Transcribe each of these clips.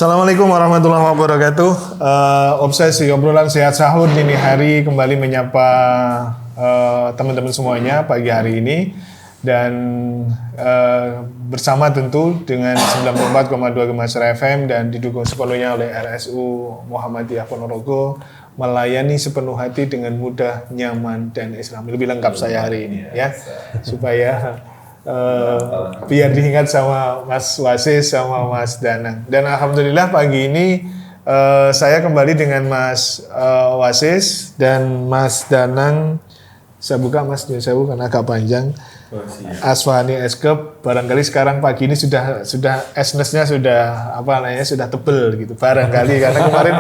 Assalamualaikum warahmatullahi wabarakatuh. Obsesi obrolan sehat sahur dini hari kembali menyapa teman-teman semuanya pagi hari ini dan bersama tentu dengan 94,2 Gemasra FM dan didukung sepenuhnya oleh RSU Muhammadiyah Ponorogo, melayani sepenuh hati dengan mudah, nyaman dan Islam. Lebih lengkap saya hari ini ya, supaya biar diingat sama Mas Wasis sama Mas Danang. Dan alhamdulillah pagi ini saya kembali dengan Mas Wasis dan Mas Danang. Saya buka Mas, saya bukan agak panjang. Aswani Eskep, barangkali sekarang pagi ini sudah esnesnya sudah sudah tebel gitu barangkali karena kemarin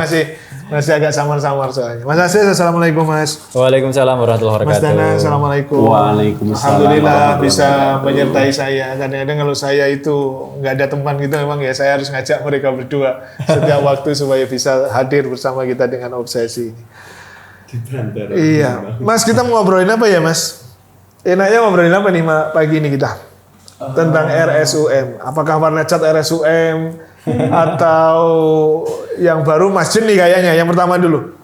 masih agak samar-samar soalnya. Mas Asis, assalamualaikum Mas. Waalaikumsalam warahmatullahi wabarakatuh. Mas Dana, assalamualaikum. Waalaikumsalam. Alhamdulillah bisa menyertai saya. Kadang-kadang kalau saya itu nggak ada teman gitu, memang ya saya harus ngajak mereka berdua setiap waktu supaya bisa hadir bersama kita dengan obsesi ini. Iya, Mas, kita mau ngobrolin apa ya Mas? Enaknya ngobrolin apa nih pagi ini kita? Tentang RSUM. Apakah warna cat RSUM atau yang baru masjid nih kayaknya? Yang pertama dulu.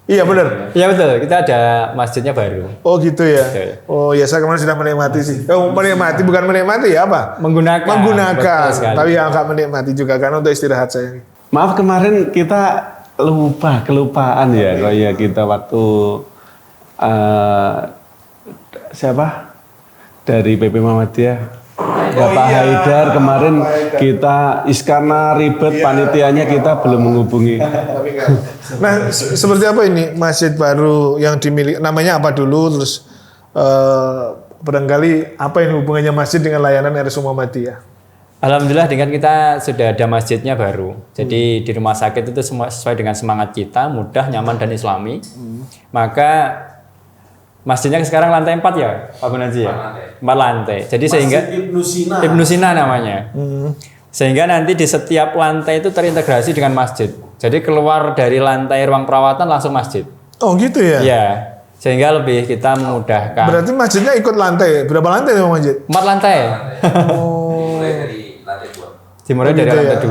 Iya benar. Iya betul. Kita ada masjidnya baru. Oh gitu ya. Betul. Oh ya, saya kemarin sudah menikmati sih. Oh menikmati, bukan menikmati ya apa? Menggunakan. Tapi yang agak menikmati juga karena untuk istirahat saya. Maaf kemarin kita kelupaan ya kayak kita waktu siapa dari PP Muhammadiyah Bapak Haidar kemarin kita karena ribet panitianya kita belum menghubungi. Nah seperti apa ini masjid baru yang dimiliki, namanya apa dulu, terus barangkali apa yang hubungannya masjid dengan layanan RSU Muhammadiyah? Alhamdulillah dengan kita sudah ada masjidnya baru. Jadi di rumah sakit itu semua sesuai dengan semangat kita, mudah, nyaman dan islami. Maka masjidnya sekarang lantai 4 ya, Pak Gunaji ya? 4 lantai. Jadi Masjid sehingga Ibnu Sina namanya. Sehingga nanti di setiap lantai itu terintegrasi dengan masjid. Jadi keluar dari lantai ruang perawatan langsung masjid. Oh gitu ya? Iya. Sehingga lebih kita memudahkan. Berarti masjidnya ikut lantai. Berapa lantai nih masjid? 4 lantai. Dimulai dari lantai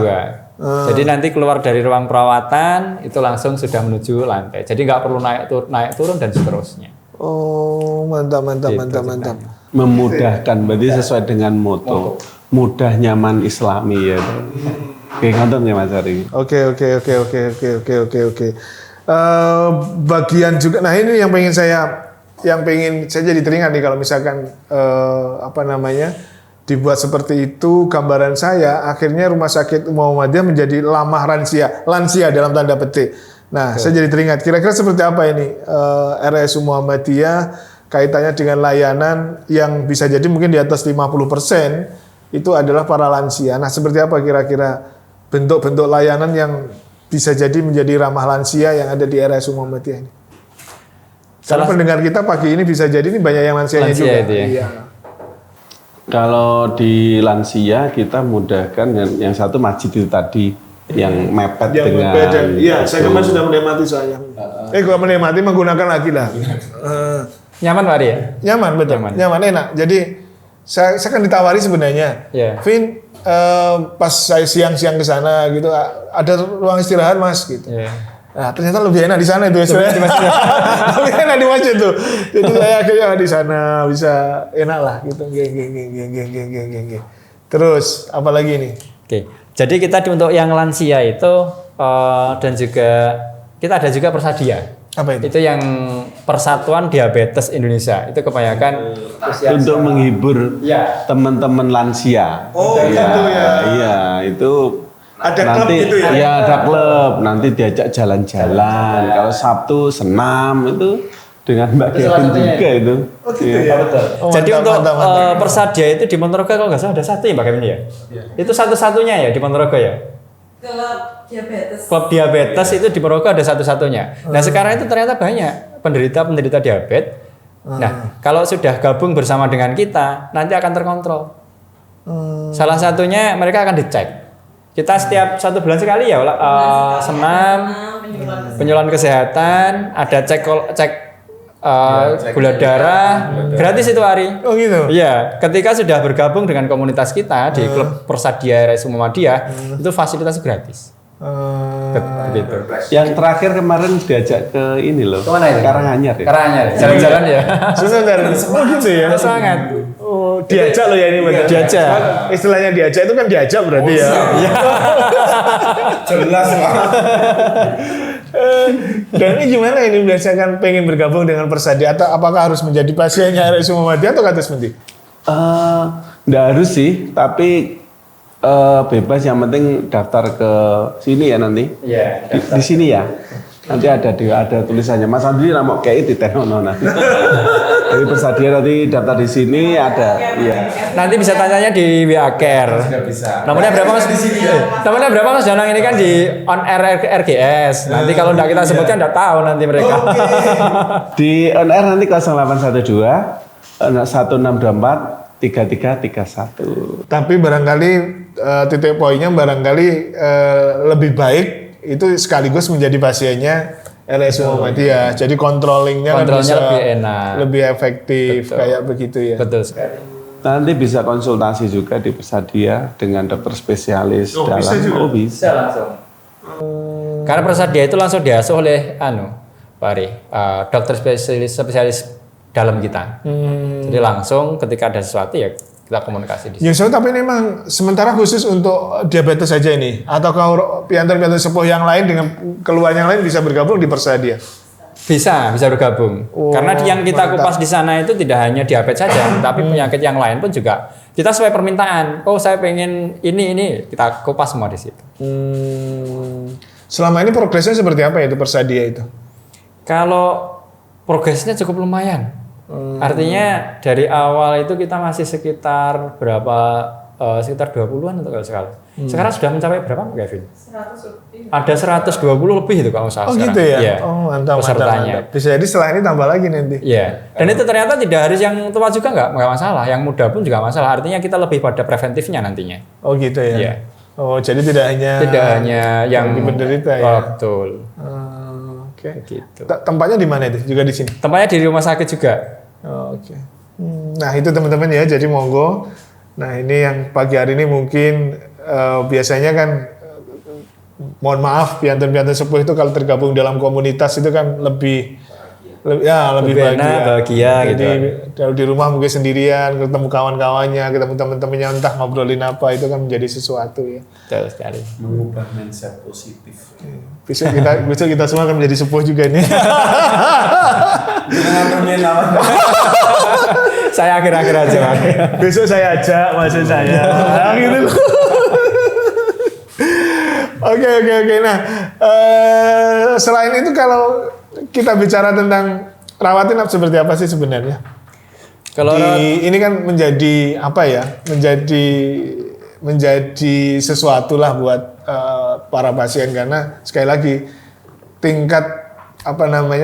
2. Jadi nanti keluar dari ruang perawatan itu langsung sudah menuju lantai. Jadi nggak perlu naik turun dan seterusnya. Oh, mantap. Memudahkan, berarti sesuai dengan moto. Mudah, nyaman, islami ya. Oke, nonton ya Mas Ari. Oke. Bagian juga, nah ini yang pengen saya jadi teringat nih kalau misalkan dibuat seperti itu gambaran saya, akhirnya rumah sakit Muhammadiyah menjadi lamah lansia dalam tanda petik. Nah, saya jadi teringat kira-kira seperti apa ini RSU Muhammadiyah kaitannya dengan layanan yang bisa jadi mungkin di atas 50% itu adalah para lansia. Nah, seperti apa kira-kira bentuk-bentuk layanan yang bisa jadi menjadi ramah lansia yang ada di RSU Muhammadiyah ini? Karena pendengar kita pagi ini bisa jadi ini banyak yang lansianya juga. Itu ya? Iya. Kalau di lansia kita mudahkan yang satu masjid itu tadi yang mepet dengan iya, saya kemarin sudah menikmati soalnya. Kalau menikmati menggunakan lagi lah. Nyaman Pak Ari ya? Nyaman betul. Nyaman enak. Jadi saya kan ditawari sebenarnya. Vin, pas saya siang-siang ke sana gitu ada ruang istirahat Mas gitu. Nah, ternyata lebih enak di sana itu ya. Lebih enak di masjid tuh. Jadi saya akhirnya di sana bisa enak lah gitu. Terus apa lagi nih? Oke. Jadi kita untuk yang lansia itu dan juga kita ada juga Persadia. Apa itu? Itu yang Persatuan Diabetes Indonesia. Itu kebanyakan untuk menghibur teman-teman lansia. Oh, gitu ya. Iya, itu ada nanti, klub gitu ya? Iya, ada klub. Nanti diajak jalan-jalan. Kalau Sabtu senam itu dengan Mbak Kevin juga itu. Oh gitu ya? Betul. Jadi untuk Persadia itu di Ponorogo kalau nggak salah ada satu ya Mbak Kevin ya? Itu satu-satunya ya di Ponorogo ya? Klub diabetes itu di Ponorogo ada satu-satunya. Nah sekarang itu ternyata banyak penderita diabetes. Nah kalau sudah gabung bersama dengan kita nanti akan terkontrol. Salah satunya mereka akan dicek. Kita setiap 1 bulan sekali ya senam, penyuluhan kesehatan, ada cek gula darah, gratis itu Ari. Oh gitu. Iya, ketika sudah bergabung dengan komunitas kita di klub Persadia RSU Muhammadiyah, itu fasilitas gratis. Gitu. Yang terakhir kemarin diajak ke ini loh. Kemana itu? Karanganyar ya. Karanganyar. Jalan-jalan ya. Sebentar. Oh gitu ya. Sangat. Oh, diajak loh ya ini benar. Diajak. Istilahnya diajak itu kan diajak berarti ya. Iya. Jelas lah. Dan ini gimana ini biasakan pengen bergabung dengan Persadi atau apakah harus menjadi pasiennya RSU Muhammadiyah atau Katus Menti? Nggak harus sih, tapi bebas, yang penting daftar ke sini ya nanti. Iya. Di sini ya. Nanti ada tulisannya. Mas Andri nama kayak di Tenono nanti. Jadi Persadi nanti daftar di sini ada. Iya. Nanti bisa tanyanya di WA Care. Nomornya berapa Mas? Nomornya berapa Mas Danang, ini kan di on air RGS. Nanti kalau enggak kita sebutkan enggak tahu nanti mereka. Di on air nanti 0812 1624 3331. Tapi barangkali titik poinnya barangkali lebih baik itu sekaligus menjadi pasiennya RSU Muhammadiyah. Jadi kontrolnya kan bisa lebih enak, lebih efektif. Betul. Kayak begitu ya. Betul sekali. Nanti bisa konsultasi juga di Persadiah dengan dokter spesialis dalam. bisa juga? Bisa. Langsung. Karena Persadiah itu langsung diasuh oleh Pak Ari, dokter spesialis dalam kita. Jadi langsung ketika ada sesuatu ya kita komunikasi di sini. Ya, so, tapi ini memang sementara khusus untuk diabetes saja ini, atau kalau piantar-piantar sepuh yang lain dengan keluhan yang lain bisa bergabung di Persadiah? Bisa bergabung. Oh, Karena yang kita mantap. kupas di sana itu tidak hanya diabetes saja, tapi penyakit yang lain pun juga kita sesuai permintaan. Oh, saya pengen ini kita kupas semua di situ. Selama ini progresnya seperti apa ya itu Persadiah itu? Kalau progresnya cukup lumayan. Artinya dari awal itu kita masih sekitar sekitar 20-an atau kalau sekali. Sekarang sudah mencapai berapa Pak Kevin? 100 lebih. Ada 120 lebih itu kalau salah Oh sekarang. gitu ya? Iya. Oh mantap, Pesertanya. mantap. Bisa jadi setelah ini tambah lagi nanti. Iya. Dan itu ternyata tidak harus yang tua juga nggak masalah, yang muda pun juga masalah. Artinya kita lebih pada preventifnya nantinya. Oh gitu ya? Iya. Oh jadi tidak hanya yang penderita ya? Oh, betul. Oke. Gitu. Tempatnya di mana itu? Juga di sini? Tempatnya di rumah sakit juga. Oh, oke. Nah itu teman-teman ya, jadi monggo. Nah ini yang pagi hari ini mungkin biasanya kan mohon maaf piantar-piantar sepuh itu kalau tergabung dalam komunitas itu kan lebih Lebih enak, bahagia Jadi gitu. kalau di rumah mungkin sendirian, ketemu kawan-kawannya, ketemu teman-temannya, entah ngobrolin apa, itu kan menjadi sesuatu ya. Betul sekali. Mengubah mindset positif. Besok kita semua akan menjadi sepuh juga nih. Dengan permintaan. Saya akhir-akhir aja. Pak. Besok saya ajak, maksud saya. Nah, gitu loh. Oke. Nah, selain itu kalau kita bicara tentang rawat inap seperti apa sih sebenarnya? Kalau ini kan menjadi apa ya? Menjadi sesuatu lah buat para pasien, karena sekali lagi tingkat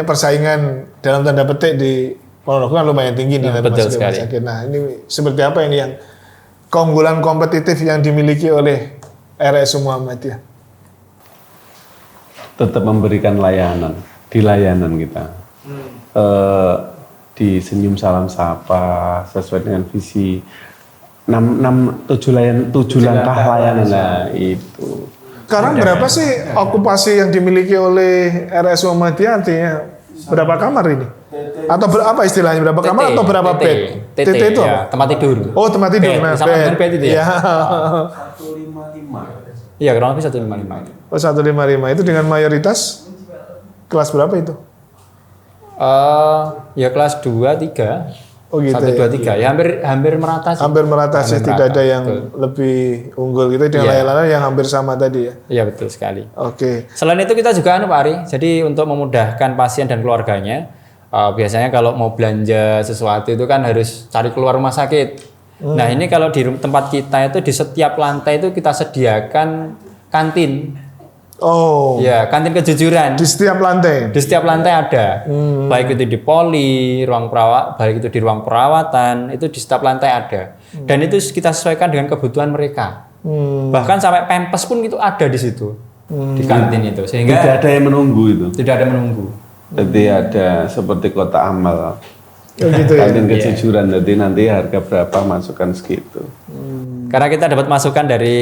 persaingan dalam tanda petik di Ponorogo kan lumayan tinggi nih dalam betul rumah sekali. sakit. Nah, ini seperti apa ini yang keunggulan kompetitif yang dimiliki oleh RSU Muhammadiyah? Tetap memberikan layanan, di layanan kita. Di senyum salam sapa sesuai dengan visi 7 langkah layanan. Nah, itu. Sekarang berapa sih okupasi yang dimiliki oleh RSU Muhammadiyah, artinya berapa kamar ini? Atau berapa istilahnya, berapa kamar atau berapa bed? TT itu ya, apa? tempat tidur. Oh, tempat tidur. Bed, Nah, sama dengan bed itu ya? Iya. 155. Iya, kurang lebih 155. Oh, 155 itu dengan mayoritas kelas berapa itu? Ya kelas 2, 3. Oh gitu. 1, 2, 3. Ya hampir merata sih. Hampir merata sih, Hampir tidak merata, ada yang betul. lebih unggul gitu dengan Iya. layanan yang hampir sama tadi ya. Iya, betul sekali. Oke. Selain itu kita juga Pak Ari, jadi untuk memudahkan pasien dan keluarganya, biasanya kalau mau belanja sesuatu itu kan harus cari keluar rumah sakit. Nah ini kalau di tempat kita itu di setiap lantai itu kita sediakan kantin. Oh. Ya, kantin kejujuran. Di setiap lantai. Di setiap lantai ada. Baik itu di poli, baik itu di ruang perawatan, itu di setiap lantai ada. Dan itu kita sesuaikan dengan kebutuhan mereka. Bahkan sampai pampers pun itu ada di situ. Di kantin itu. Sehingga Tidak ada yang menunggu itu. tidak ada menunggu. Jadi ada seperti kotak amal. Oh, gitu ya. Kantin kejujuran, jadi nanti harga berapa masukkan segitu. Karena kita dapat masukan dari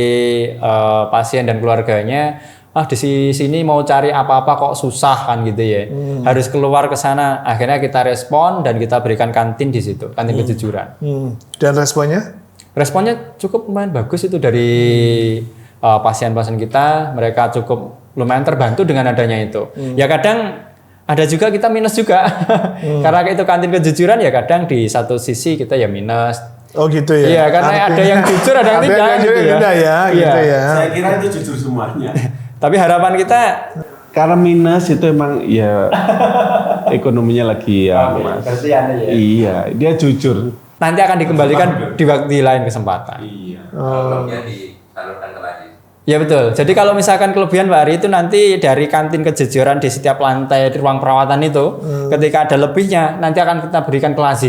pasien dan keluarganya, di sini mau cari apa-apa kok susah kan gitu ya. Harus keluar ke sana. Akhirnya kita respon dan kita berikan kantin di situ, kantin kejujuran. Dan responnya? Responnya cukup lumayan bagus itu dari pasien-pasien kita. Mereka cukup lumayan terbantu dengan adanya itu. Ya kadang ada juga kita minus juga. Karena itu kantin kejujuran ya kadang di satu sisi kita ya minus. Oh gitu ya. Iya, karena ada yang jujur, ada yang tidak gitu ya. Gitu ya. Saya kira itu jujur semuanya. Tapi harapan kita Karena minus itu emang ya ekonominya lagi ya Mas. Iya, dia jujur. nanti akan dikembalikan di waktu lain kesempatan. Iya. Kemudian disalurkan ke lagi. Ya betul. Jadi kalau misalkan kelebihan Pak Ari itu nanti dari kantin kejujuran di setiap lantai di ruang perawatan itu, ketika ada lebihnya nanti akan kita berikan kelas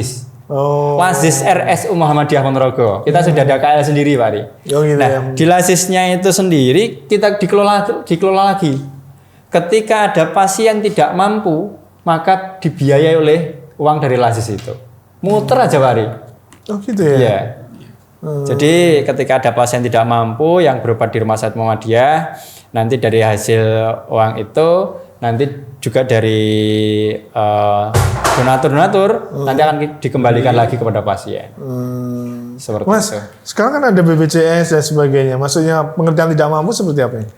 Lazis RSU Muhammadiyah Ponorogo. Kita sudah ada KL sendiri Pak Ari. Oh, gitu nah, ya. di Lazisnya itu sendiri kita dikelola lagi. Ketika ada pasien tidak mampu, maka dibiayai oleh uang dari Lazis itu. Muter aja Pak Ari. Oh gitu ya. Iya. Jadi ketika ada pasien tidak mampu yang berobat di Rumah Sakit Muhammadiyah, nanti dari hasil uang itu nanti juga dari donatur nanti akan dikembalikan lagi kepada pasien. Seperti Mas, itu. sekarang kan ada BPJS dan sebagainya. Maksudnya pengertian tidak mampu seperti apa ini?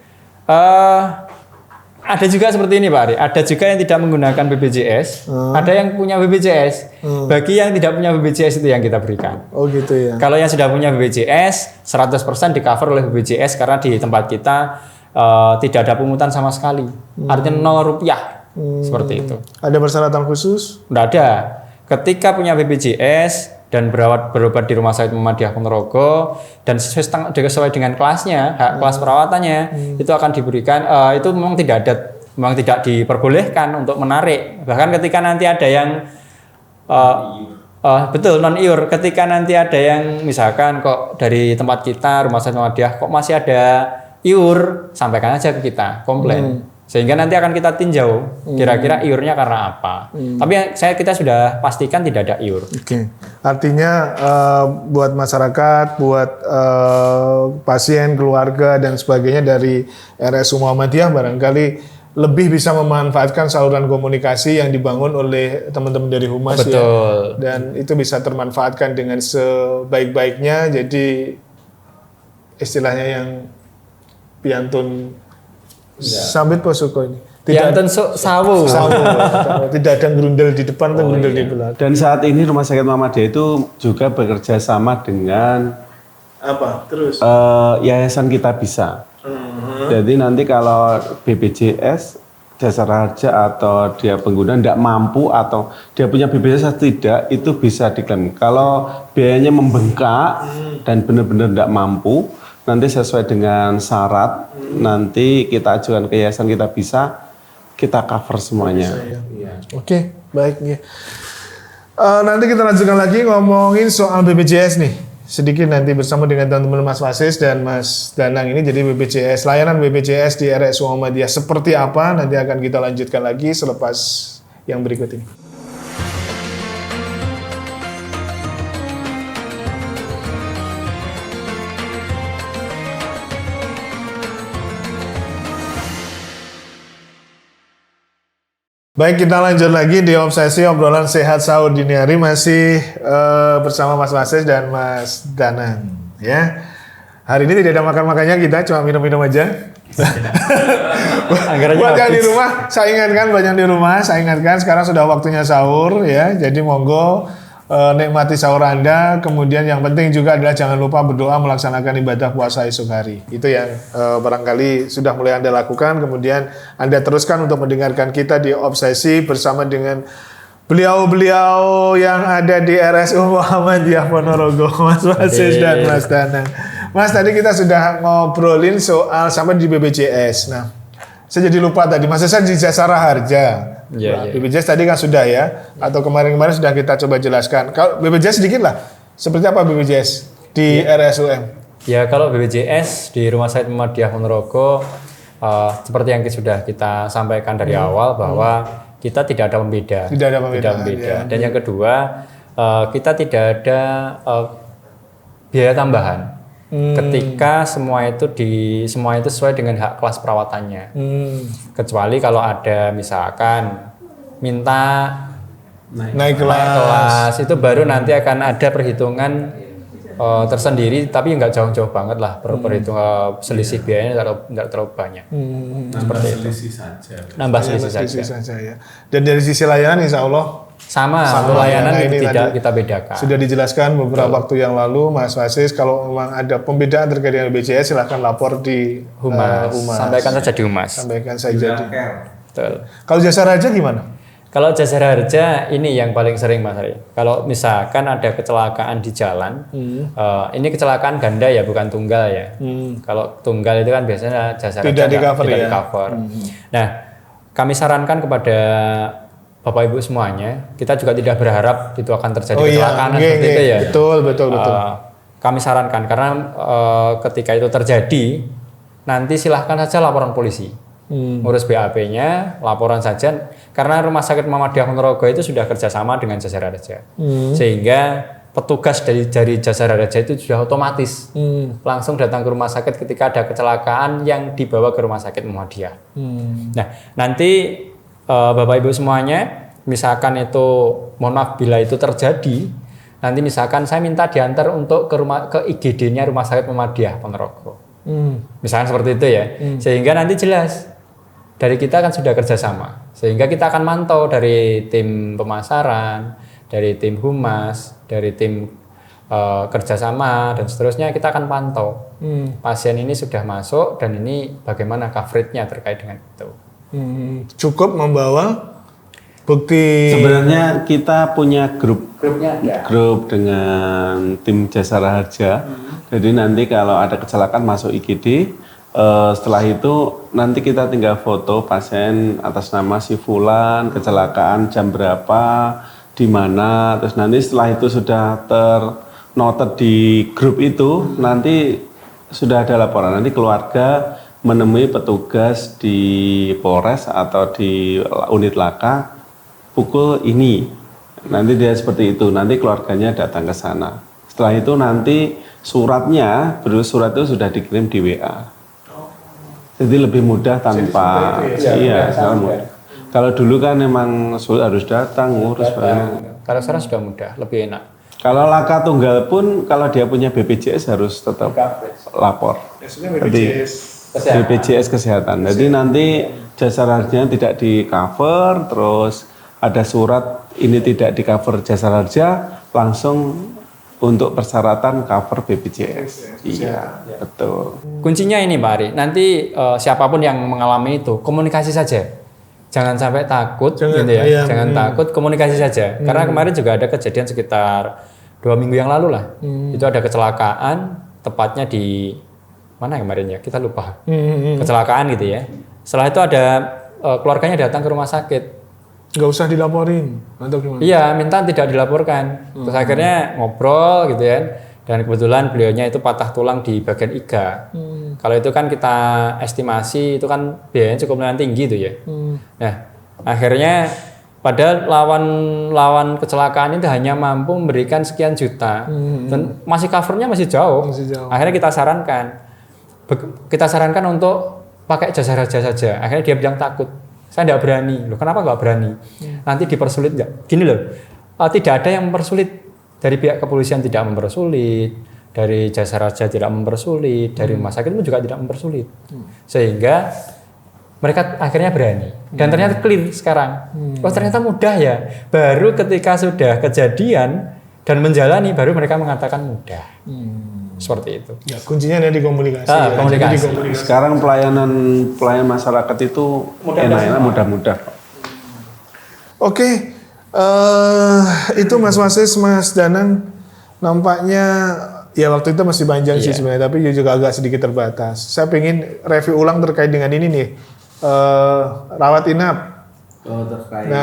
Ada juga seperti ini Pak Ari. Ada juga yang tidak menggunakan BPJS. Ada yang punya BPJS. Bagi yang tidak punya BPJS itu yang kita berikan. Oh gitu ya. Kalau yang sudah punya BPJS, 100% di cover oleh BPJS karena di tempat kita tidak ada pungutan sama sekali. Artinya 0 rupiah. Seperti itu. Ada persyaratan khusus? Tidak ada. Ketika punya BPJS dan berobat di Rumah Sakit Muhammadiyah Ponorogo dan sesuai dengan kelasnya, hak kelas perawatannya itu akan diberikan. Itu memang tidak diperbolehkan untuk menarik. Bahkan ketika nanti ada yang betul non-iur, ketika nanti ada yang misalkan kok dari tempat kita Rumah Sakit Muhammadiyah kok masih ada iur, sampaikan aja ke kita, komplain. Sehingga nanti akan kita tinjau kira-kira iurnya karena apa. Tapi kita sudah pastikan tidak ada iur. Oke. Artinya buat masyarakat, buat pasien, keluarga dan sebagainya dari RSU Muhammadiyah barangkali lebih bisa memanfaatkan saluran komunikasi yang dibangun oleh teman-teman dari Humas. Betul. Ya. Dan itu bisa termanfaatkan dengan sebaik-baiknya. Jadi istilahnya yang piantun sambit posuko ini. Piantun sawu. Tidak ada grundel di depan atau grundel di belakang. Dan saat ini Rumah Sakit Muhammadiyah itu juga bekerja sama dengan Apa? Terus? Yayasan Kita Bisa. Jadi nanti kalau BPJS Jasara Harja atau dia pengguna tidak mampu atau dia punya BPJS tidak, itu bisa diklaim. Kalau biayanya membengkak dan benar-benar tidak mampu, nanti sesuai dengan syarat, nanti kita ajukan ke Yayasan Kita Bisa, kita cover semuanya. Oke, baik ya. Nanti kita lanjutkan lagi ngomongin soal BPJS nih. Sedikit nanti bersama dengan teman-teman Mas Wasis dan Mas Danang ini. Jadi BPJS, layanan BPJS di RSU Muhammadiyah seperti apa? Nanti akan kita lanjutkan lagi selepas yang berikut ini. Baik, kita lanjut lagi di obsesi obrolan sehat sahur dini hari masih bersama Mas Wasis dan Mas Danang ya. Hari ini tidak ada makan-makannya, kita cuma minum-minum aja. Buat yang di rumah, saya ingatkan sekarang sudah waktunya sahur ya. Jadi monggo nikmati sahur Anda. Kemudian yang penting juga adalah jangan lupa berdoa melaksanakan ibadah puasa esok hari. Itu yang barangkali sudah mulai Anda lakukan. Kemudian Anda teruskan untuk mendengarkan kita di Obsesi bersama dengan beliau-beliau yang ada di RSU Muhammadiyah Ponorogo, Mas Wasis dan Mas Danang. Mas, tadi kita sudah ngobrolin soal sampai di BPJS. Nah, saya jadi lupa tadi. Mas saya di Jasara Harja. BPJS tadi kan sudah ya, atau kemarin-kemarin sudah kita coba jelaskan. Kalau BPJS sedikit lah, seperti apa BPJS di RSUM? Ya kalau BPJS di Rumah Sakit Muhammadiyah Ponorogo, seperti yang sudah kita sampaikan dari awal bahwa kita tidak ada pembeda. Tidak ada pembeda. Ya. Dan yang kedua, kita tidak ada biaya tambahan. Ketika semua itu sesuai dengan hak kelas perawatannya. Kecuali kalau ada misalkan minta Naik kelas. itu baru nanti akan ada perhitungan tersendiri, tapi nggak jauh-jauh banget lah perhitungan selisih biayanya nggak terlalu banyak. Seperti itu saja. Nambah selisih Selisih saja. saja ya. Dan dari sisi layanan insya Allah Sama ya. layanan Nah, ini tidak tadi kita bedakan. sudah dijelaskan beberapa waktu yang lalu Mas Wasis, kalau memang ada pembedaan terkait dengan BPJS silahkan lapor di Humas. Humas. Sampaikan saja di Humas. Sampaikan saja. Betul. Kalau jasa raja gimana? Kalau jasa harja ini yang paling sering Mas Ari. Kalau misalkan ada kecelakaan di jalan, ini kecelakaan ganda ya, bukan tunggal ya. Kalau tunggal itu kan biasanya jasa harja Tidak di-cover tidak ya. di-cover. Nah, kami sarankan kepada Bapak Ibu semuanya, kita juga tidak berharap itu akan terjadi kecelakaan seperti itu ya. Betul. Kami sarankan karena ketika itu terjadi, nanti silahkan saja laporan polisi. Ngurus BAP-nya, laporan saja, karena Rumah Sakit Muhammadiyah Ponorogo itu sudah kerjasama dengan Jasa Raja, sehingga petugas dari Jasa Raja itu sudah otomatis langsung datang ke rumah sakit ketika ada kecelakaan yang dibawa ke Rumah Sakit Muhammadiyah. Nah, nanti Bapak Ibu semuanya, misalkan itu, mohon maaf bila itu terjadi, nanti misalkan saya minta diantar untuk ke IGD-nya Rumah Sakit Muhammadiyah Ponorogo. Misalkan seperti itu ya, sehingga nanti jelas dari kita kan sudah kerjasama, sehingga kita akan mantau dari tim pemasaran, dari tim humas, dari tim kerjasama dan seterusnya, kita akan pantau pasien ini sudah masuk dan ini bagaimana coveragenya terkait dengan itu. Cukup membawa bukti. Sebenarnya kita punya grup Grupnya dengan tim Jasa Raja. Jadi nanti kalau ada kecelakaan masuk IGD, setelah itu nanti kita tinggal foto pasien atas nama si Fulan, kecelakaan jam berapa, di mana, terus nanti setelah itu sudah ternoted di grup itu, nanti sudah ada laporan. Nanti keluarga menemui petugas di Polres atau di unit laka pukul ini. Nanti dia seperti itu, nanti keluarganya datang ke sana. Setelah itu nanti surat itu sudah dikirim di WA. Jadi lebih mudah tanpa sekarang mudah. Kalau dulu kan memang harus datang ngurus banyak. Kalau sekarang sudah mudah, lebih enak. Kalau laka tunggal pun kalau dia punya BPJS harus tetap lapor. BPJS kesehatan. Jadi nanti jasa harjanya tidak di cover, terus ada surat ini tidak di cover jasa harja, langsung untuk persyaratan cover BPJS. Iya, betul. Kuncinya ini Pak Ari, nanti siapapun yang mengalami itu komunikasi saja, jangan sampai takut, jangan takut, komunikasi saja. Karena kemarin juga ada kejadian sekitar 2 minggu yang lalu lah, itu ada kecelakaan, tepatnya di mana kemarin ya, kita lupa, kecelakaan gitu ya. Setelah itu ada keluarganya datang ke rumah sakit. Nggak usah dilaporin atau gimana? Iya, minta tidak dilaporkan. Terus akhirnya ngobrol gitu ya. Dan kebetulan beliaunya itu patah tulang di bagian iga. Kalau itu kan kita estimasi itu kan biayanya cukup lumayan tinggi itu ya. Nah, akhirnya padahal lawan kecelakaan itu hanya mampu memberikan sekian juta. Dan masih covernya masih jauh. Akhirnya kita sarankan untuk pakai jasa raja saja. Akhirnya dia bilang takut. Saya tidak berani. Loh, kenapa nggak berani? Nanti dipersulit nggak? Gini loh, tidak ada yang mempersulit. Dari pihak kepolisian tidak mempersulit, dari jasa raja tidak mempersulit, dari rumah sakit pun juga tidak mempersulit. Sehingga mereka akhirnya berani. Dan ternyata clear sekarang. Oh ternyata mudah ya. Baru ketika sudah kejadian dan menjalani, baru mereka mengatakan mudah. Seperti itu. Ya, kuncinya ada di komunikasi. Komunikasi. Sekarang pelayan masyarakat itu enak-enak, mudah-mudah. Oke, itu Mas Wasis, Mas Danang, nampaknya ya waktu itu masih panjang sih sebenarnya, tapi juga agak sedikit terbatas. Saya pengen review ulang terkait dengan ini nih, rawat inap. Terkait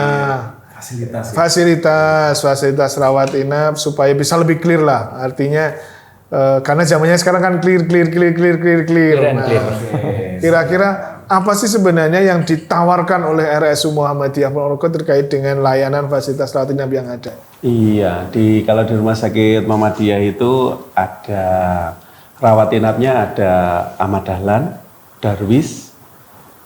fasilitas rawat inap supaya bisa lebih clear lah, artinya. Karena zamannya sekarang kan clear. Nah, kira-kira apa sih sebenarnya yang ditawarkan oleh RSU Muhammadiyah Ponorogo terkait dengan layanan fasilitas rawat inap yang ada? Iya, kalau di Rumah Sakit Muhammadiyah itu ada rawat inapnya ada Ahmad Dahlan, Darwis,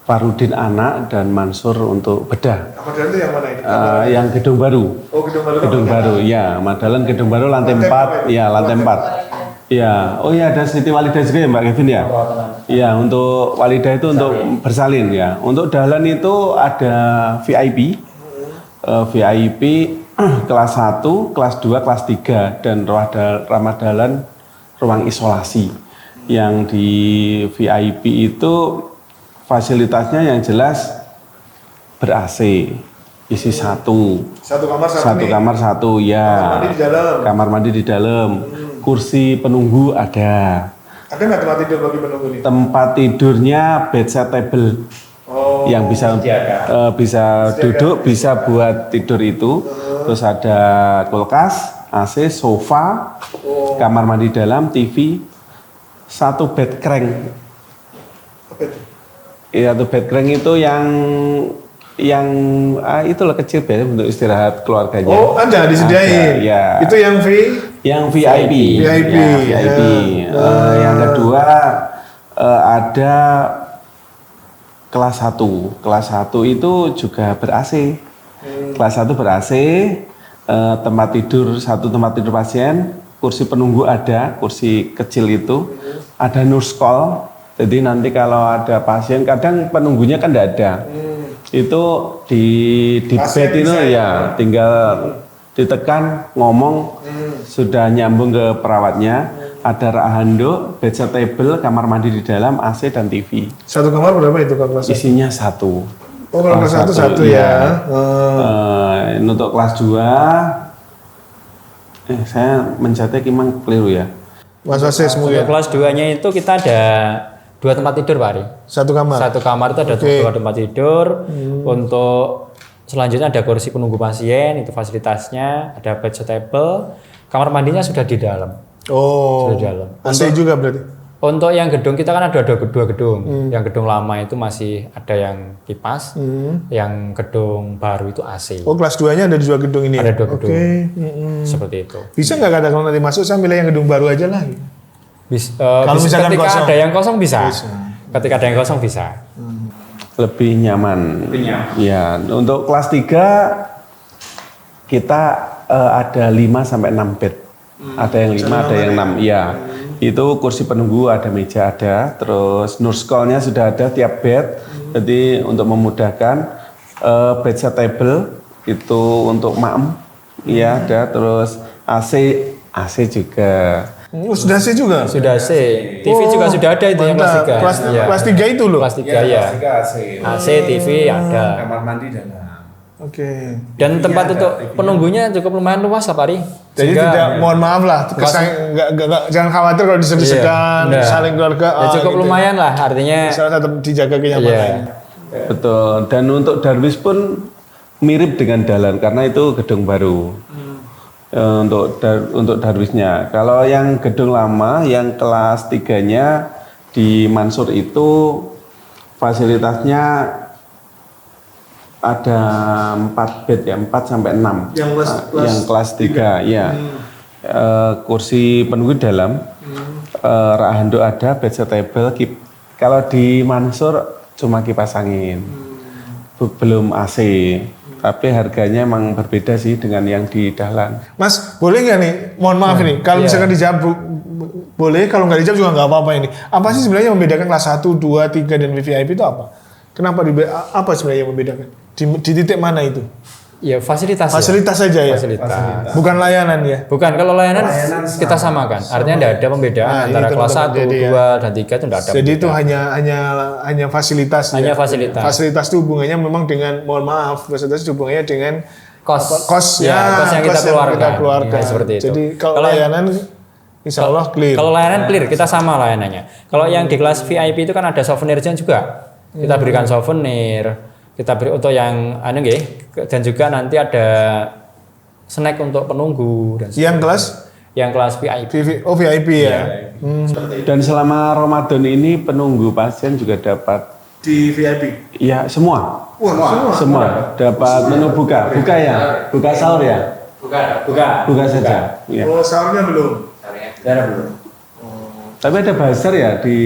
Farudin Anak, dan Mansur untuk bedah. Ahmad Dahlan itu yang mana itu? Yang gedung baru. Oh, gedung baru. Gedung baru, ya. Ahmad Dahlan gedung baru lantai 4, ya lantai 4. Ya, oh ya ada Siti Walidah juga ya Mbak Kevin ya. Iya, untuk Walidah itu untuk bersalin ya. Untuk Dahlan itu ada VIP, VIP kelas 1, kelas 2, kelas 3 dan Ramah Dahlan ruang isolasi. Yang di VIP itu fasilitasnya yang jelas ber-AC, isi satu kamar satu ya. Kamar mandi di dalam. Kursi penunggu ada. Ada nggak tempat tidur bagi penunggu ini? Tempat tidurnya bedside table. Yang bisa duduk, bisa buat tidur itu. Terus ada kulkas, AC, sofa, kamar mandi dalam, TV, satu bed crank. Iya, tuh bed crank itu yang itu loh kecil biasanya untuk istirahat keluarganya. Oh, ada disediain. Ya. Itu yang VIP. VIP. Ya, VIP. Yang kedua ada kelas 1. Kelas 1 itu juga ber-AC. Kelas 1 ber-AC, tempat tidur pasien, kursi penunggu ada, kursi kecil itu, ada nurse call. Jadi nanti kalau ada pasien, kadang penunggunya kan tidak ada. Itu di bed itu ya tinggal ditekan ngomong sudah nyambung ke perawatnya. Ada rak handuk, bedside table, kamar mandi di dalam, AC dan TV. Satu kamar berapa itu Kang kelas? Isinya 1. Oh, kalau kelas 1 ya. Untuk kelas 2 saya mencatat emang keliru ya. Mas Wasis Untuk kelas 2-nya itu kita ada 2 tempat tidur Pak Ari. Satu kamar. Satu kamar itu ada 2 tempat tidur. Untuk selanjutnya ada kursi penunggu pasien, itu fasilitasnya, ada bedside table, kamar mandinya sudah di dalam. Oh. Sudah di dalam. AC juga berarti. Untuk yang gedung kita kan ada 2 gedung. Yang gedung lama itu masih ada yang kipas, yang gedung baru itu AC. Oh, kelas 2-nya ada di 2 gedung ini. Ada 2 gedung. Oke. Seperti itu. Bisa nggak kadang kalau nanti masuk saya pilih yang gedung baru aja lah. Kalau misalkan ketika kosong. ada yang kosong bisa. Ketika ada yang kosong bisa. Lebih nyaman. Ya, untuk kelas 3 kita ada 5 sampai 6 bed. Ada yang 5, ada yang 6. Iya. Itu kursi penunggu ada, meja ada, terus nurse call-nya sudah ada tiap bed. Jadi untuk memudahkan bedside table itu untuk maem. Iya, ada, terus AC juga. Sudah C juga? Sudah C. TV juga sudah ada itu yang kelas 3. Kelas 3 itu loh? Kelas 3 ya. AC, TV ada. Kamar mandi dalam. Oke. Dan tempat untuk penunggunya cukup lumayan luas lah Pak Ari. Jadi tidak, mohon maaf lah, jangan khawatir kalau disediakan, saling keluarga. Ya cukup lumayan lah, artinya. Misalnya tetap dijaga kenyamanannya. Betul. Dan untuk Darwis pun mirip dengan Dahlan karena itu gedung baru. Untuk Darwisnya. Kalau yang gedung lama, yang kelas 3-nya di Mansur itu fasilitasnya ada 4 bed ya, 4 sampai 6. Yang kelas 3 ya. Kursi penunggu dalam, rak handuk ada, bedside table. Kalau di Mansur cuma kipas angin. Belum AC. Tapi harganya emang berbeda sih dengan yang di Dahlan. Mas, boleh nggak nih? Mohon maaf nih, kalau misalkan dijawab boleh, kalau nggak dijawab juga nggak apa-apa ini. Apa sih sebenarnya yang membedakan kelas 1, 2, 3 dan VIP itu apa? Kenapa apa sebenarnya yang membedakan? Di titik mana itu? Ya fasilitas. Fasilitas saja ya. Fasilitas. Bukan layanan ya. Bukan, kalau layanan kita samakan. Artinya tidak ada pembedaan antara kelas 1, 2 dan 3 itu tidak ada. Jadi itu hanya fasilitas. Hanya ya? fasilitas. Fasilitas itu hubungannya memang dengan, mohon maaf, fasilitas itu hubungannya dengan kos kos yang kita keluarkan. Ya, seperti itu. Jadi kalau layanan insya Allah clear. Kalau layanan clear, kita sama layanannya. Kalau yang di kelas VIP itu kan ada souvenirnya juga. Kita berikan souvenir, kita beri untuk yang dan juga nanti ada snack untuk penunggu dan yang kelas VIP. Oh, VIP ya. Dan selama Ramadan ini penunggu pasien juga dapat di VIP. Iya, semua. Wah, semua dapat menu buka ya, buka sahur ya. Buka saja. Ya. Oh, sahurnya belum. Belum. Tapi ada bazar ya di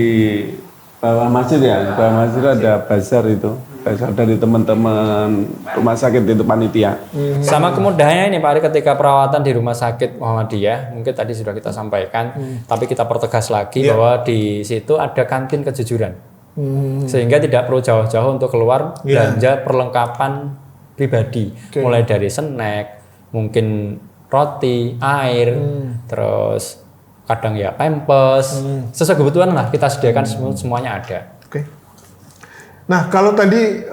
bawah masjid ya. Di bawah masjid ada bazar itu. Bazar dari teman-teman rumah sakit itu panitia. Sama kemudahannya ini Pak Ari ketika perawatan di Rumah Sakit Muhammadiyah, mungkin tadi sudah kita sampaikan, tapi kita pertegas lagi bahwa di situ ada kantin kejujuran. Sehingga tidak perlu jauh-jauh untuk keluar belanja perlengkapan pribadi, mulai dari snack, mungkin roti, air, terus kadang ya pampers, sesuai kebutuhan lah kita sediakan semuanya ada. Nah, kalau tadi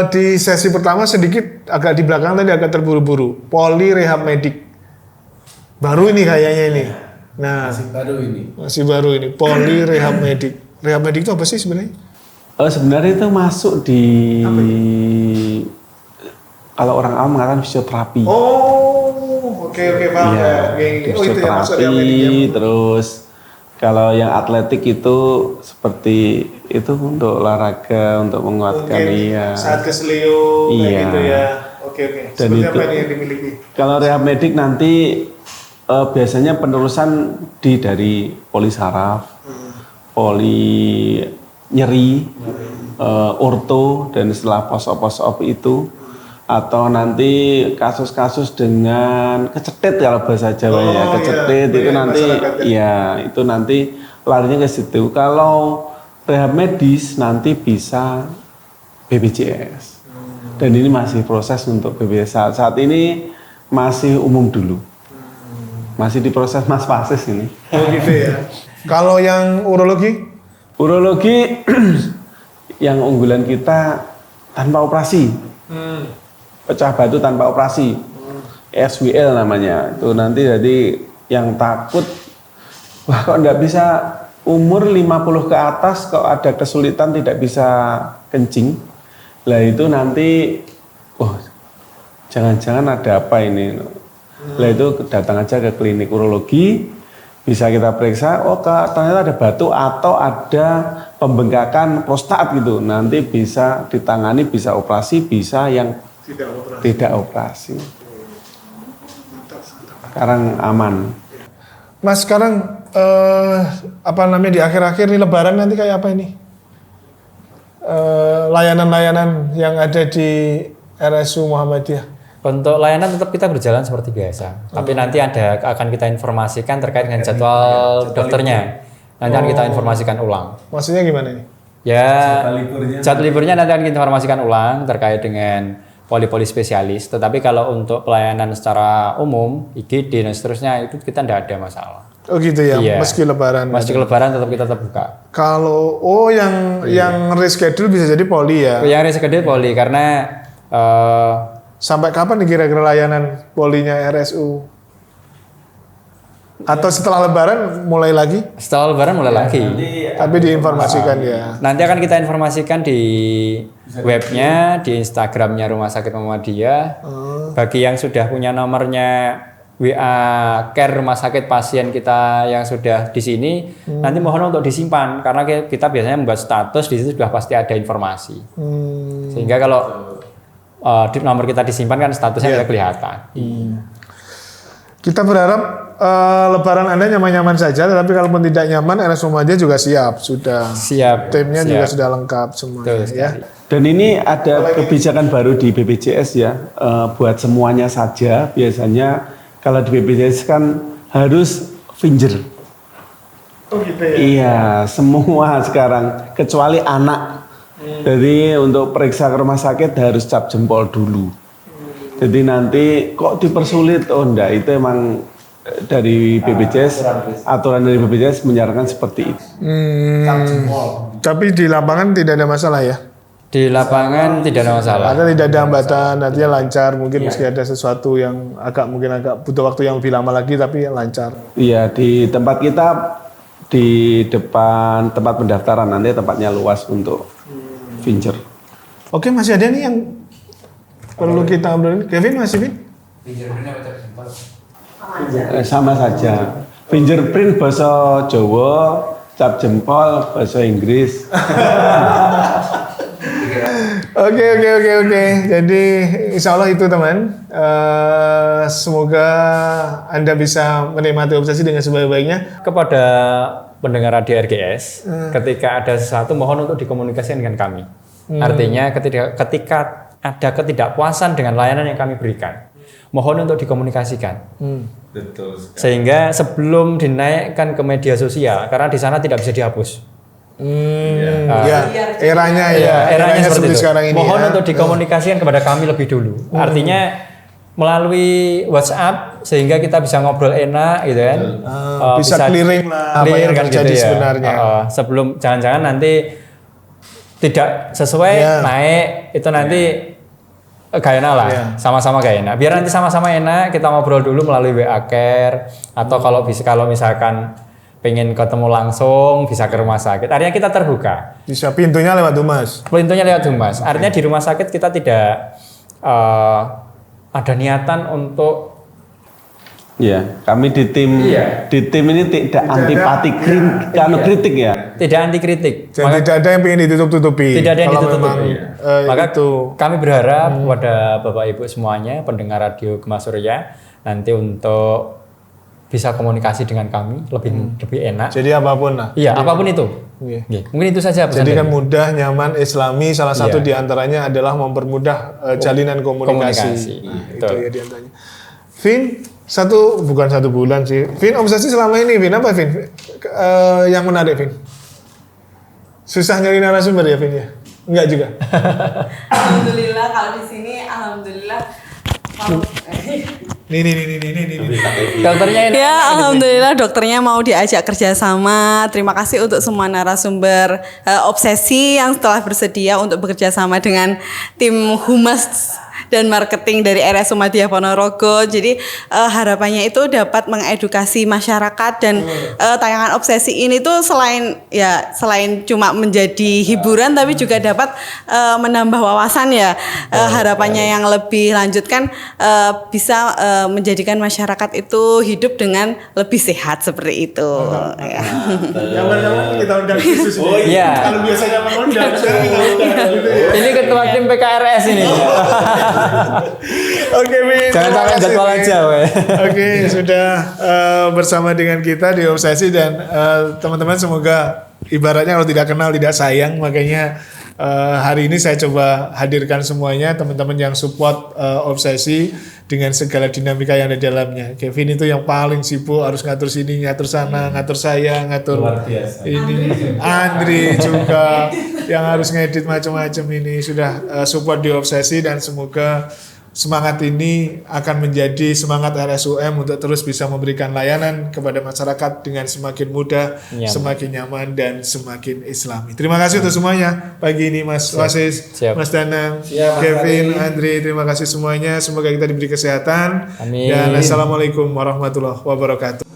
di sesi pertama sedikit agak di belakang tadi agak terburu-buru. Poli Rehab Medik. Baru ini kayaknya ini. Nah, masih baru ini. Poli Rehab Medik. Rehab Medik itu apa sih sebenarnya? Sebenarnya itu masuk di kalau orang awam mengatakan fisioterapi. Oh, oke paham ya. Oh, itu yang masuk Rehab Medik ya. Terus kalau yang atletik itu seperti itu untuk olahraga, untuk menguatkan saat keselio kayak gitu ya. Oke. Dan seperti itu, apa ini yang dimiliki? Kalau rehab medik nanti biasanya penerusan dari poli saraf, poli nyeri, orto, dan setelah post-op itu, atau nanti kasus-kasus dengan kecetit kalau bahasa Jawa kecetit itu nanti itu nanti larinya ke situ. Kalau rehab medis nanti bisa BPJS. Dan ini masih proses untuk BPJS. Saat ini masih umum dulu. Masih diproses Mas Fasis ini. Oh gitu ya. Kalau yang urologi? Urologi yang unggulan kita tanpa operasi. Pecah batu tanpa operasi, SWL namanya. Itu nanti jadi yang takut, wah kok enggak bisa umur 50 ke atas kok ada kesulitan tidak bisa kencing. Lah itu nanti, jangan-jangan ada apa ini. Lah itu datang aja ke klinik urologi, bisa kita periksa, ternyata ada batu atau ada pembengkakan prostat gitu. Nanti bisa ditangani, bisa operasi, bisa yang tidak operasi. Sekarang aman. Mas, sekarang di akhir-akhir nih Lebaran nanti kayak apa ini? Layanan-layanan yang ada di RSU Muhammadiyah. Untuk layanan tetap kita berjalan seperti biasa. Tapi nanti akan kita informasikan terkait dengan jadwal dokternya. Nanti akan kita informasikan ulang. Maksudnya gimana ini? Ya, jadwal liburnya nanti akan kita informasikan ulang terkait dengan poli-poli spesialis, tetapi kalau untuk pelayanan secara umum, IGD dan seterusnya itu kita tidak ada masalah. Oh gitu ya, iya. Meski lebaran tetap kita terbuka. Kalau yang reschedule bisa jadi poli ya? Yang reschedule poli karena sampai kapan nih kira-kira layanan polinya RSU? Atau setelah lebaran mulai lagi? Setelah lebaran mulai lagi. Tapi diinformasikan ya. Nanti akan kita informasikan di webnya, di Instagramnya Rumah Sakit Muhammadiyah. Bagi yang sudah punya nomornya WA care rumah sakit pasien kita yang sudah di sini, nanti mohon untuk disimpan karena kita biasanya membuat status di situ sudah pasti ada informasi. Sehingga kalau nomor kita disimpan kan statusnya tidak kelihatan. Kita berharap lebaran Anda nyaman-nyaman saja, tetapi kalaupun tidak nyaman, RSU Muhammadiyah juga siap, sudah. Siap. Timnya juga sudah lengkap semuanya ya. Dan ini ada kebijakan baru di BPJS ya, buat semuanya saja. Biasanya kalau di BPJS kan harus finger. Oh gitu ya? Iya, semua sekarang kecuali anak. Jadi untuk periksa ke rumah sakit harus cap jempol dulu. Jadi nanti kok dipersulit? Oh enggak, itu emang dari BPJS, aturan dari BPJS menyarankan seperti itu. Tapi di lapangan tidak ada masalah ya? Di lapangan tidak ada masalah. Ada tidak ada hambatan, nantinya lancar. Mungkin meski ada sesuatu yang agak butuh waktu yang lebih lama lagi, tapi lancar. Iya, di tempat kita di depan tempat pendaftaran nanti tempatnya luas untuk finger. Oke, masih ada nih yang perlu kita obrolin. Kevin masih Vin? Sama saja. Fingerprint bahasa Jawa, cap jempol bahasa Inggris. Oke. Jadi insya Allah itu teman. Semoga Anda bisa menikmati obsesi dengan sebaik-baiknya. Kepada pendengar radio RGS, ketika ada sesuatu mohon untuk dikomunikasikan dengan kami. Artinya ketika ada ketidakpuasan dengan layanan yang kami berikan, mohon untuk dikomunikasikan. Betul sekali. Sehingga sebelum dinaikkan ke media sosial, karena di sana tidak bisa dihapus. Ya, eranya ya, Eranya seperti itu. sekarang ini. Mohon ya. untuk dikomunikasikan kepada kami lebih dulu. Artinya melalui WhatsApp sehingga kita bisa ngobrol enak gitu kan. Bisa clearing lah apa yang kan terjadi gitu ya. sebenarnya. Sebelum jangan-jangan nanti tidak sesuai naik itu nanti gak enak lah, sama-sama gak enak. Biar nanti sama-sama enak, kita ngobrol dulu melalui WA Care atau kalau misalkan pengen ketemu langsung bisa ke rumah sakit. Artinya kita terbuka. Bisa pintunya lewat humas. Pintunya lewat humas. Artinya di rumah sakit kita tidak ada niatan untuk kami di tim ini tidak antipati kritik ya. tidak anti kritik. Jadi tidak ada yang ingin ditutup-tutupi. Tidak ada yang Kalau ditutup-tutupi. memang, Maka itu kami berharap kepada Bapak Ibu semuanya pendengar radio Gema Surya nanti untuk bisa komunikasi dengan kami lebih enak. jadi apapun lah. Iya, apapun itu. Iya. Oke, mungkin itu saja pesan Jadi dari kan mudah, nyaman, islami. Salah satu Iya. diantaranya adalah mempermudah jalinan komunikasi. Nah, itu Betul. ya diantaranya. Vin, bukan 1 bulan sih. Vin, obsesi selama ini, Vin apa Vin? Yang menarik, Vin? Susah nyari narasumber ya, Vin ya? Enggak juga. Alhamdulillah kalau di sini alhamdulillah. Nih. Dokternya ini. Ya, alhamdulillah dokternya mau diajak kerjasama. Terima kasih untuk semua narasumber obsesi yang telah bersedia untuk bekerja sama dengan tim humas dan marketing dari RS Muhammadiyah Ponorogo. Jadi harapannya itu dapat mengedukasi masyarakat dan tayangan obsesi ini tuh selain cuma menjadi hiburan tapi juga dapat menambah wawasan ya. Harapannya yang lebih lanjutkan bisa menjadikan masyarakat itu hidup dengan lebih sehat seperti itu. Ya. Zaman-zaman kita undang khusus. Iya. Kalau biasanya mengundang, sekarang kita undang gitu ya. Ini ketua tim PKRS ini. Oke, Vin. Jangan terima sampai kasih, jadwal Vin. aja, weh. Oke, sudah bersama dengan kita di Obsesi dan teman-teman semoga ibaratnya kalau tidak kenal tidak sayang, makanya hari ini saya coba hadirkan semuanya teman-teman yang support Obsesi dengan segala dinamika yang ada di dalamnya. Kevin itu yang paling sibuk, harus ngatur sini, ngatur sana, ngatur saya, ngatur ini. Andri juga yang harus ngedit macam-macam ini sudah support di Obsesi dan semoga semangat ini akan menjadi semangat RSUM untuk terus bisa memberikan layanan kepada masyarakat dengan semakin mudah, semakin nyaman dan semakin islami. Terima kasih untuk semuanya pagi ini Mas Wasis, Mas Danang, Kevin, Andri, terima kasih semuanya. Semoga kita diberi kesehatan. Amin. Dan assalamualaikum warahmatullahi wabarakatuh.